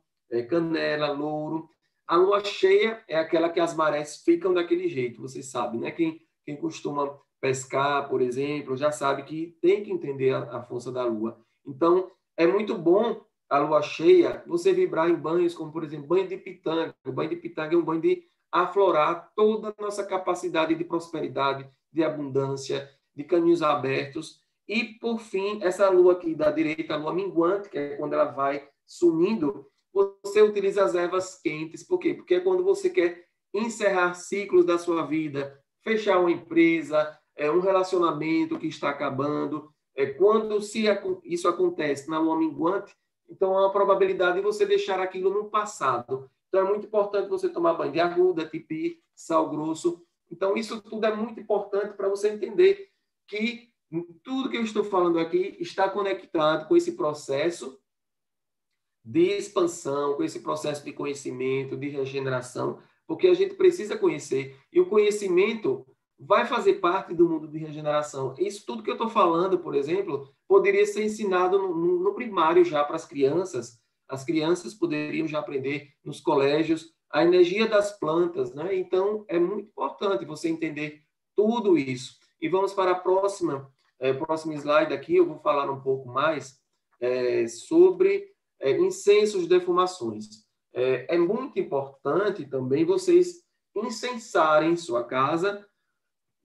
canela, louro. A lua cheia é aquela que as marés ficam daquele jeito, você sabe, né? Quem costuma pescar, por exemplo, já sabe que tem que entender a força da lua. Então, é muito bom a lua cheia você vibrar em banhos, como, por exemplo, banho de pitanga. O banho de pitanga é um banho de aflorar toda a nossa capacidade de prosperidade, de abundância, de caminhos abertos. E, por fim, essa lua aqui da direita, a lua minguante, que é quando ela vai sumindo, você utiliza as ervas quentes. Por quê? Porque é quando você quer encerrar ciclos da sua vida, fechar uma empresa, um relacionamento que está acabando. Quando isso acontece na lua minguante, então há uma probabilidade de você deixar aquilo no passado. Então é muito importante você tomar banho de arruda, tipi, sal grosso. Então isso tudo é muito importante para você entender que tudo que eu estou falando aqui está conectado com esse processo de expansão, com esse processo de conhecimento, de regeneração, porque a gente precisa conhecer. E o conhecimento vai fazer parte do mundo de regeneração. Isso tudo que eu estou falando, por exemplo, poderia ser ensinado no primário já para as crianças. As crianças poderiam já aprender nos colégios a energia das plantas, né? Então, é muito importante você entender tudo isso. E vamos para a próximo slide aqui, eu vou falar um pouco mais sobre incensos de defumações. É muito importante também vocês incensarem sua casa,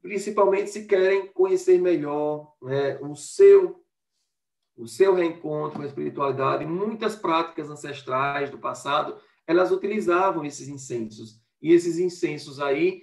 principalmente se querem conhecer melhor, né, o seu reencontro com a espiritualidade. Muitas práticas ancestrais do passado, elas utilizavam esses incensos. E esses incensos aí,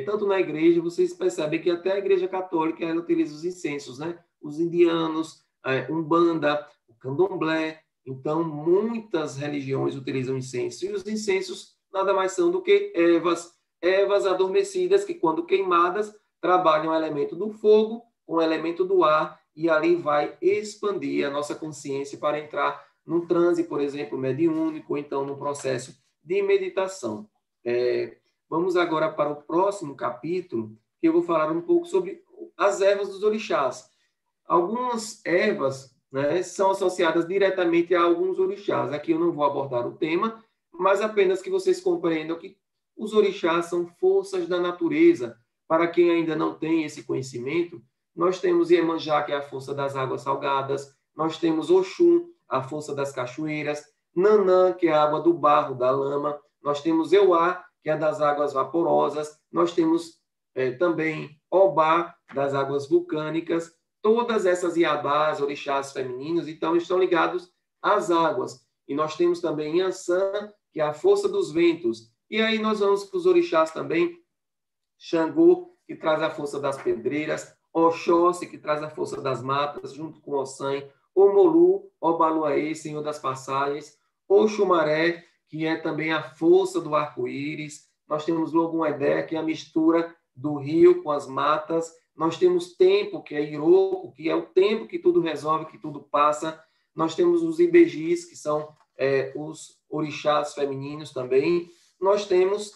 tanto na igreja, vocês percebem que até a igreja católica ela utiliza os incensos, né? Os indianos, Umbanda, o candomblé. Então, muitas religiões utilizam incenso. E os incensos nada mais são do que ervas ervas adormecidas que, quando queimadas, trabalham o elemento do fogo com o elemento do ar, e ali vai expandir a nossa consciência para entrar num transe, por exemplo, mediúnico, ou então no processo de meditação. Vamos agora para o próximo capítulo, que eu vou falar um pouco sobre as ervas dos orixás. Algumas ervas, né, são associadas diretamente a alguns orixás. Aqui eu não vou abordar o tema, mas apenas que vocês compreendam que os orixás são forças da natureza. Para quem ainda não tem esse conhecimento, nós temos Iemanjá, que é a força das águas salgadas, nós temos Oxum, a força das cachoeiras, Nanã, que é a água do barro, da lama, nós temos Euá, que é das águas vaporosas, nós temos também Obá, das águas vulcânicas. Todas essas iabás, orixás femininos, então, estão ligados às águas. E nós temos também Iansã, que é a força dos ventos. E aí nós vamos para os orixás também, Xangô, que traz a força das pedreiras, Oxóssi, que traz a força das matas, junto com Ossan, Omolu, Obaluaê, Senhor das Passagens, Oxumaré, que é também a força do arco-íris. Nós temos Logum-Edé, que é a mistura do rio com as matas. Nós temos Tempo, que é Iroco, que é o tempo que tudo resolve, que tudo passa. Nós temos os Ibejis, que são os orixás femininos também. Nós temos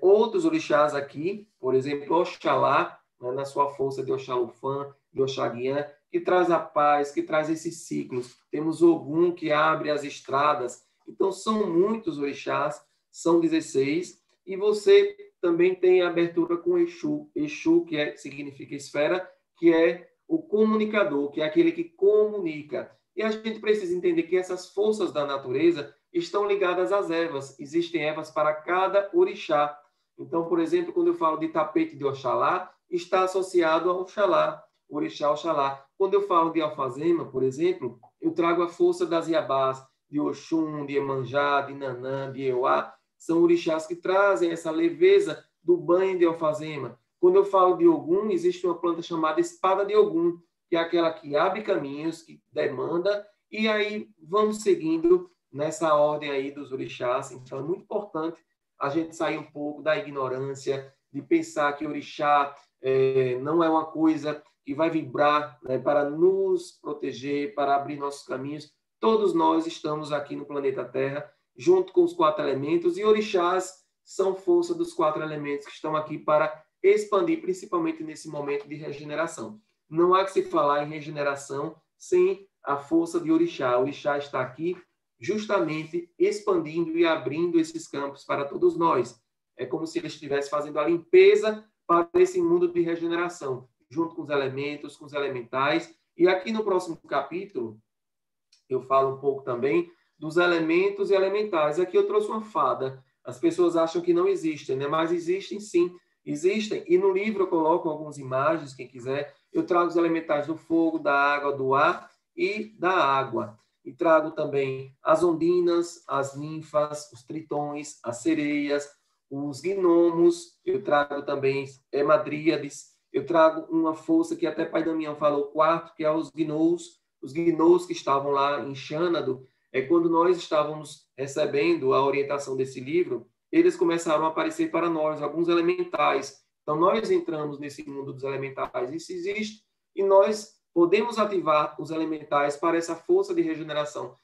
outros orixás aqui, por exemplo, Oxalá, né, na sua força de Oxalufã, de Oxaguian, que traz a paz, que traz esses ciclos. Temos Ogum, que abre as estradas. Então, são muitos orixás, são 16, e você também tem a abertura com Exu. Exu, que significa esfera, que é o comunicador, que é aquele que comunica. E a gente precisa entender que essas forças da natureza estão ligadas às ervas. Existem ervas para cada orixá. Então, por exemplo, quando eu falo de tapete de Oxalá, está associado a Oxalá, orixá Oxalá. Quando eu falo de alfazema, por exemplo, eu trago a força das iabás, de Oxum, de Iemanjá, de Nanã, de Euá. São orixás que trazem essa leveza do banho de alfazema. Quando eu falo de Ogum, existe uma planta chamada espada de Ogum, que é aquela que abre caminhos, que demanda, e aí vamos seguindo nessa ordem aí dos orixás. Então, é muito importante a gente sair um pouco da ignorância, de pensar que orixá não é uma coisa que vai vibrar, né, para nos proteger, para abrir nossos caminhos. Todos nós estamos aqui no planeta Terra, junto com os 4 elementos, e orixás são força dos 4 elementos que estão aqui para expandir, principalmente nesse momento de regeneração. Não há que se falar em regeneração sem a força de orixá. O orixá está aqui justamente expandindo e abrindo esses campos para todos nós. É como se ele estivesse fazendo a limpeza para esse mundo de regeneração, junto com os elementos, com os elementais. E aqui no próximo capítulo, eu falo um pouco também dos elementos e elementais. Aqui eu trouxe uma fada. As pessoas acham que não existem, né? Mas existem sim. Existem. E no livro eu coloco algumas imagens, quem quiser. Eu trago os elementais do fogo, da água, do ar e da água. E trago também as ondinas, as ninfas, os tritões, as sereias, os gnomos. Eu trago também hemadríades. Eu trago uma força que até Pai Damião falou, quarto, que é os gnous que estavam lá em Xânado. Quando nós estávamos recebendo a orientação desse livro, eles começaram a aparecer para nós, alguns elementais. Então, nós entramos nesse mundo dos elementais. Isso existe e nós podemos ativar os elementais para essa força de regeneração.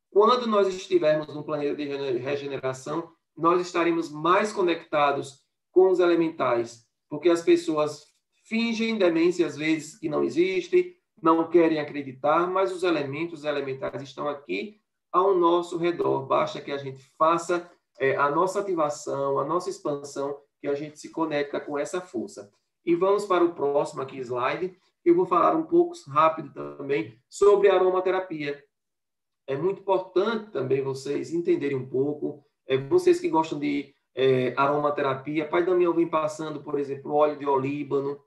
Quando nós estivermos num planeta de regeneração, nós estaremos mais conectados com os elementais, porque as pessoas fingem demência às vezes que não existe, não querem acreditar, mas os elementais estão aqui ao nosso redor. Basta que a gente faça a nossa ativação, a nossa expansão, que a gente se conecta com essa força. E vamos para o próximo aqui slide. Eu vou falar um pouco rápido também sobre a aromaterapia. É muito importante também vocês entenderem um pouco, vocês que gostam de aromaterapia, Pai Damião vem passando, por exemplo, óleo de olíbano,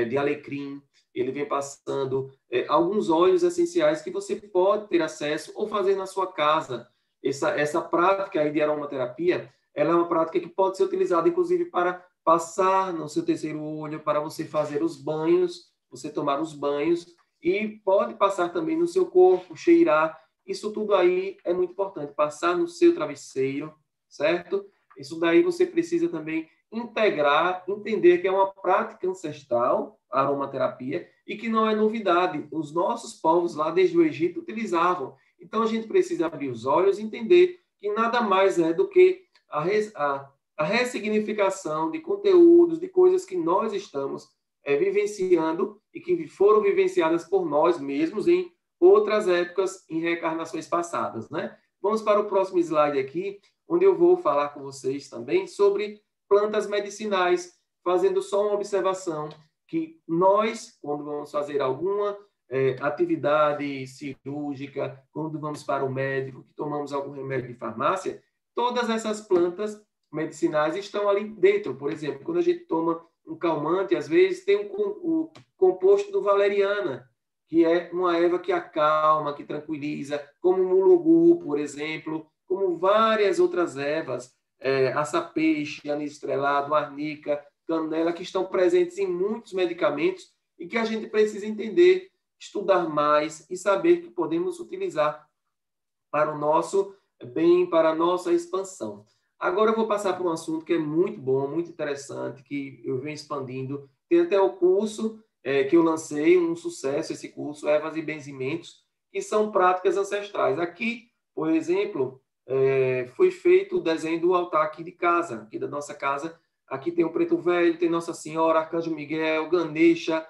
de alecrim, ele vem passando alguns óleos essenciais que você pode ter acesso ou fazer na sua casa. Essa prática aí de aromaterapia, ela é uma prática que pode ser utilizada, inclusive, para passar no seu terceiro olho, para você fazer os banhos, você tomar os banhos, e pode passar também no seu corpo, cheirar. Isso tudo aí é muito importante, passar no seu travesseiro, certo? Isso daí você precisa também integrar, entender que é uma prática ancestral, a aromaterapia, e que não é novidade. Os nossos povos lá desde o Egito utilizavam. Então, a gente precisa abrir os olhos e entender que nada mais é do que a ressignificação de conteúdos, de coisas que nós estamos vivenciando e que foram vivenciadas por nós mesmos em outras épocas, em reencarnações passadas, né? Vamos para o próximo slide aqui, onde eu vou falar com vocês também sobre plantas medicinais, fazendo só uma observação que nós, quando vamos fazer alguma atividade cirúrgica, quando vamos para o médico, que tomamos algum remédio de farmácia, todas essas plantas medicinais estão ali dentro. Por exemplo, quando a gente toma um calmante, às vezes tem o composto do valeriana, que é uma erva que acalma, que tranquiliza, como o mulungu, por exemplo, como várias outras ervas, açapeixe, anis estrelado, arnica, canela, que estão presentes em muitos medicamentos e que a gente precisa entender, estudar mais e saber que podemos utilizar para o nosso bem, para a nossa expansão. Agora eu vou passar para um assunto que é muito bom, muito interessante, que eu venho expandindo. Tem até o curso que eu lancei, um sucesso esse curso, Ervas e Benzimentos, que são práticas ancestrais. Aqui, por exemplo, foi feito o desenho do altar aqui de casa, aqui da nossa casa. Aqui tem o Preto Velho, tem Nossa Senhora, Arcanjo Miguel, Ganesha,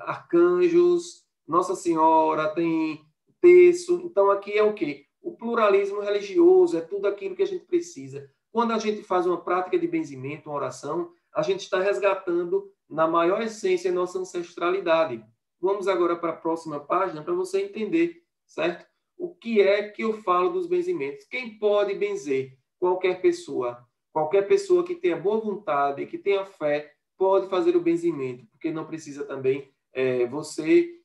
arcanjos, Nossa Senhora, tem terço. Então, aqui é o quê? O pluralismo religioso, é tudo aquilo que a gente precisa. Quando a gente faz uma prática de benzimento, uma oração, a gente está resgatando, na maior essência, a nossa ancestralidade. Vamos agora para a próxima página para você entender, certo? O que é que eu falo dos benzimentos? Quem pode benzer? Qualquer pessoa. Qualquer pessoa que tenha boa vontade, que tenha fé, pode fazer o benzimento, porque não precisa também você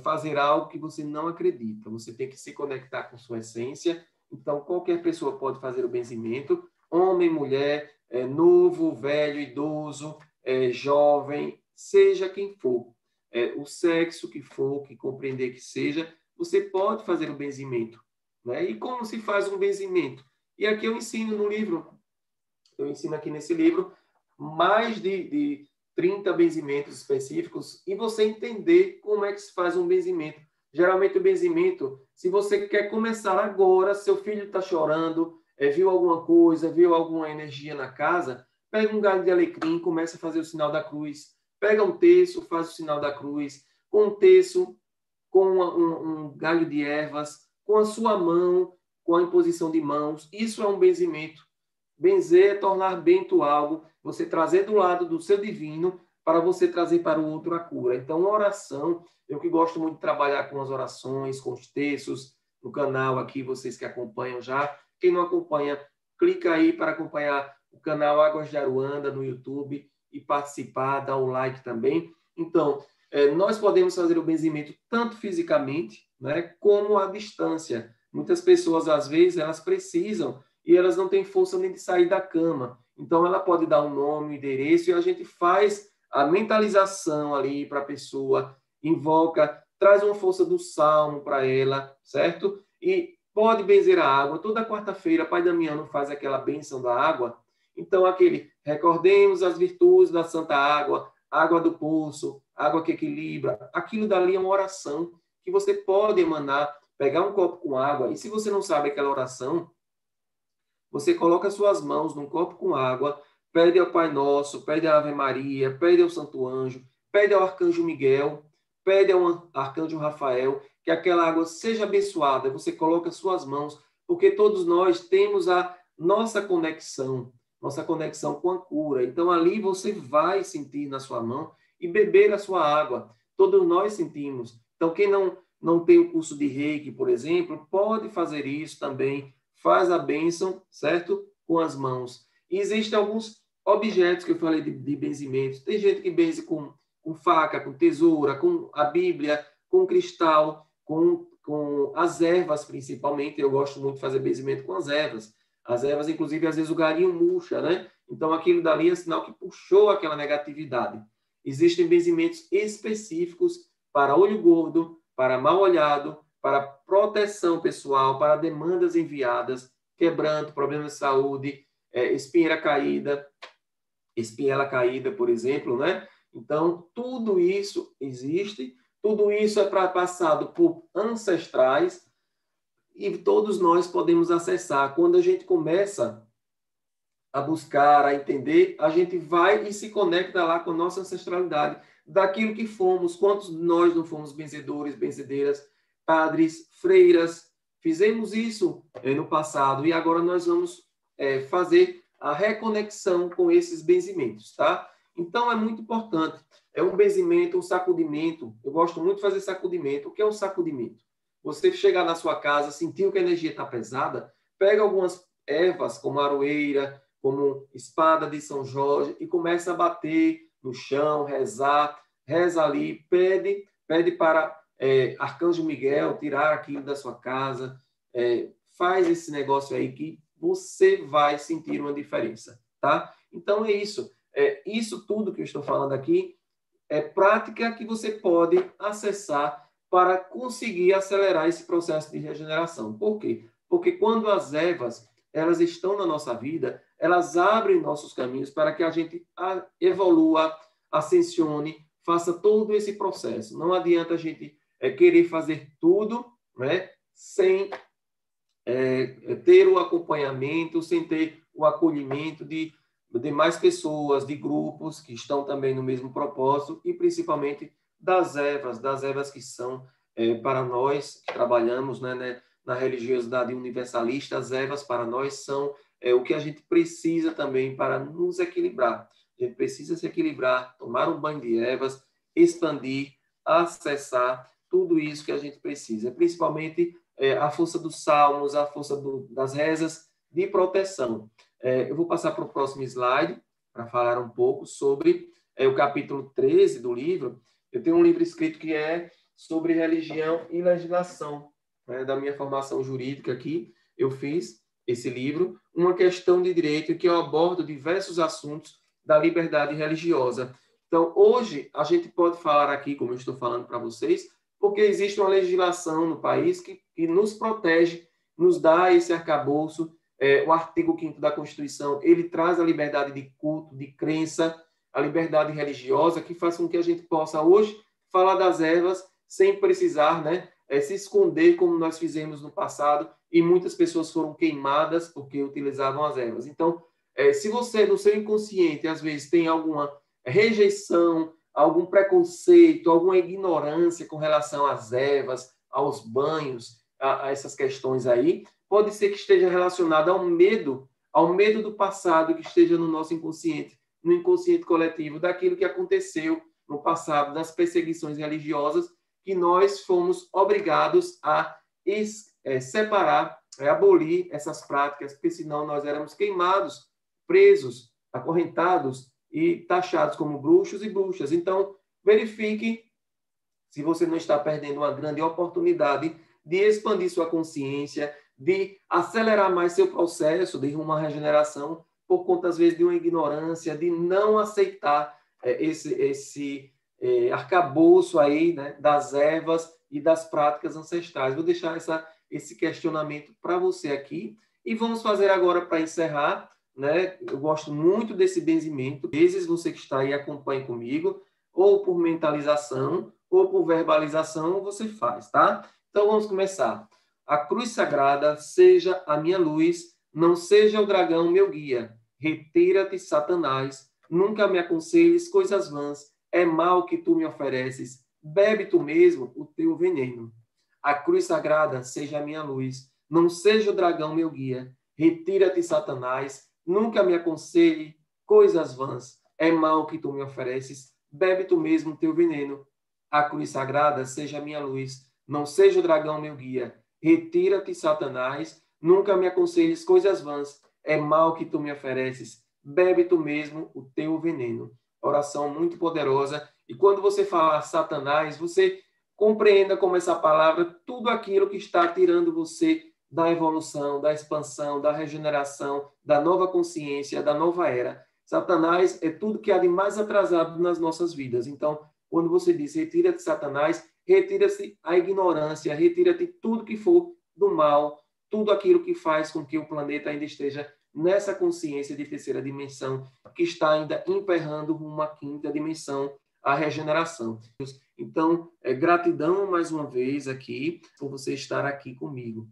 fazer algo que você não acredita. Você tem que se conectar com sua essência. Então, qualquer pessoa pode fazer o benzimento, homem, mulher, novo, velho, idoso, jovem, seja quem for. O sexo que for, que compreender que seja, você pode fazer o benzimento. Né? E como se faz um benzimento? E aqui eu ensino no livro, eu ensino aqui nesse livro, mais de 30 benzimentos específicos e você entender como é que se faz um benzimento. Geralmente o benzimento, se você quer começar agora, seu filho está chorando, viu alguma coisa, viu alguma energia na casa, pega um galho de alecrim, começa a fazer o sinal da cruz. Pega um terço, faz o sinal da cruz. Com um terço, com um galho de ervas, com a sua mão, com a imposição de mãos. Isso é um benzimento. Benzer é tornar bento algo, você trazer do lado do seu divino para você trazer para o outro a cura. Então, uma oração, eu que gosto muito de trabalhar com as orações, com os textos, no canal aqui, vocês que acompanham já. Quem não acompanha, clica aí para acompanhar o canal Águas de Aruanda no YouTube e participar, dar um like também. Então, nós podemos fazer o benzimento tanto fisicamente, né, como à distância. Muitas pessoas, às vezes, elas precisam e elas não têm força nem de sair da cama. Então, ela pode dar um nome, um endereço, e a gente faz a mentalização ali para a pessoa, invoca, traz uma força do salmo para ela, certo? E pode benzer a água. Toda quarta-feira, Pai Damiano faz aquela bênção da água. Então, recordemos as virtudes da Santa Água, água do poço, água que equilibra. Aquilo dali é uma oração que você pode emanar, pegar um copo com água, e se você não sabe aquela oração, você coloca suas mãos num copo com água, pede ao Pai Nosso, pede à Ave Maria, pede ao Santo Anjo, pede ao Arcanjo Miguel, pede ao Arcanjo Rafael, que aquela água seja abençoada. Você coloca suas mãos, porque todos nós temos a nossa conexão com a cura. Então, ali você vai sentir na sua mão e beber a sua água. Todos nós sentimos. Então, quem não tem o curso de Reiki, por exemplo, pode fazer isso também. Faz a bênção, certo? Com as mãos. E existem alguns objetos que eu falei de benzimentos. Tem gente que benze com faca, com tesoura, com a Bíblia, com cristal, com as ervas, principalmente. Eu gosto muito de fazer benzimento com as ervas. As ervas, inclusive, às vezes o galinho murcha, né? Então, aquilo dali é sinal que puxou aquela negatividade. Existem benzimentos específicos para olho gordo, para mal olhado, para proteção pessoal, para demandas enviadas, quebranto, problemas de saúde, espinheira caída, espinhela caída, por exemplo, né? Então, tudo isso existe, tudo isso é passado por ancestrais e todos nós podemos acessar. Quando a gente começa a buscar, a entender, a gente vai e se conecta lá com a nossa ancestralidade, daquilo que fomos, quantos de nós não fomos benzedores, benzedeiras, padres, freiras, fizemos isso no passado e agora nós vamos fazer a reconexão com esses benzimentos, tá? Então é muito importante. É um benzimento, um sacudimento. Eu gosto muito de fazer sacudimento. O que é um sacudimento? Você chegar na sua casa, sentiu que a energia está pesada, pega algumas ervas, como aroeira, como espada de São Jorge, e começa a bater no chão, rezar, reza ali, pede para Arcanjo Miguel tirar aquilo da sua casa, faz esse negócio aí que você vai sentir uma diferença, tá? Então é isso. Isso tudo que eu estou falando aqui é prática que você pode acessar para conseguir acelerar esse processo de regeneração. Por quê? Porque quando as ervas elas estão na nossa vida, elas abrem nossos caminhos para que a gente evolua, ascensione, faça todo esse processo. Não adianta a gente querer fazer tudo, né, sem ter o acompanhamento, sem ter o acolhimento de mais pessoas, de grupos que estão também no mesmo propósito e principalmente das ervas que são para nós que trabalhamos, né, na religiosidade universalista, as ervas para nós são o que a gente precisa também para nos equilibrar. A gente precisa se equilibrar, tomar um banho de ervas, expandir, acessar tudo isso que a gente precisa, principalmente a força dos salmos, a força das rezas de proteção. Eu vou passar para o próximo slide para falar um pouco sobre o capítulo 13 do livro. Eu tenho um livro escrito que é sobre religião e legislação. Da minha formação jurídica aqui, eu fiz esse livro, uma questão de direito em que eu abordo diversos assuntos da liberdade religiosa. Então, hoje, a gente pode falar aqui, como eu estou falando para vocês, porque existe uma legislação no país que nos protege, nos dá esse arcabouço. O artigo 5º da Constituição, ele traz a liberdade de culto, de crença, a liberdade religiosa, que faz com que a gente possa hoje falar das ervas sem precisar, né, se esconder como nós fizemos no passado e muitas pessoas foram queimadas porque utilizavam as ervas. Então, se você, no seu inconsciente, às vezes tem alguma rejeição, algum preconceito, alguma ignorância com relação às ervas, aos banhos, a essas questões aí, pode ser que esteja relacionado ao medo do passado que esteja no nosso inconsciente, no inconsciente coletivo, daquilo que aconteceu no passado, das perseguições religiosas, que nós fomos obrigados a separar, abolir essas práticas, porque senão nós éramos queimados, presos, acorrentados e taxados como bruxos e bruxas. Então, verifique se você não está perdendo uma grande oportunidade de expandir sua consciência, de acelerar mais seu processo de uma regeneração, por conta, às vezes, de uma ignorância, de não aceitar esse arcabouço aí, né, das ervas e das práticas ancestrais. Vou deixar esse questionamento para você aqui e vamos fazer agora para encerrar, né? Eu gosto muito desse benzimento. Às vezes você que está aí acompanha comigo, ou por mentalização, ou por verbalização, você faz, tá? Então vamos começar. A cruz sagrada seja a minha luz, não seja o dragão meu guia. Retira-te, Satanás, nunca me aconselhes coisas vãs, é mal que tu me ofereces, bebe tu mesmo o teu veneno. A cruz sagrada seja a minha luz, não seja o dragão meu guia. Retira-te, Satanás, nunca me aconselhe coisas vãs, é mal que tu me ofereces, bebe tu mesmo o teu veneno. A cruz sagrada seja a minha luz, não seja o dragão meu guia. Retira-te, Satanás, nunca me aconselhes coisas vãs, é mal que tu me ofereces, bebe tu mesmo o teu veneno. Oração muito poderosa. E quando você falar Satanás, você compreenda como essa palavra, tudo aquilo que está tirando você da evolução, da expansão, da regeneração, da nova consciência, da nova era. Satanás é tudo que há de mais atrasado nas nossas vidas. Então, quando você diz retira-te, Satanás, retira-se a ignorância, retira-te tudo que for do mal, tudo aquilo que faz com que o planeta ainda esteja nessa consciência de terceira dimensão que está ainda emperrando uma quinta dimensão, a regeneração. Então, gratidão mais uma vez aqui por você estar aqui comigo.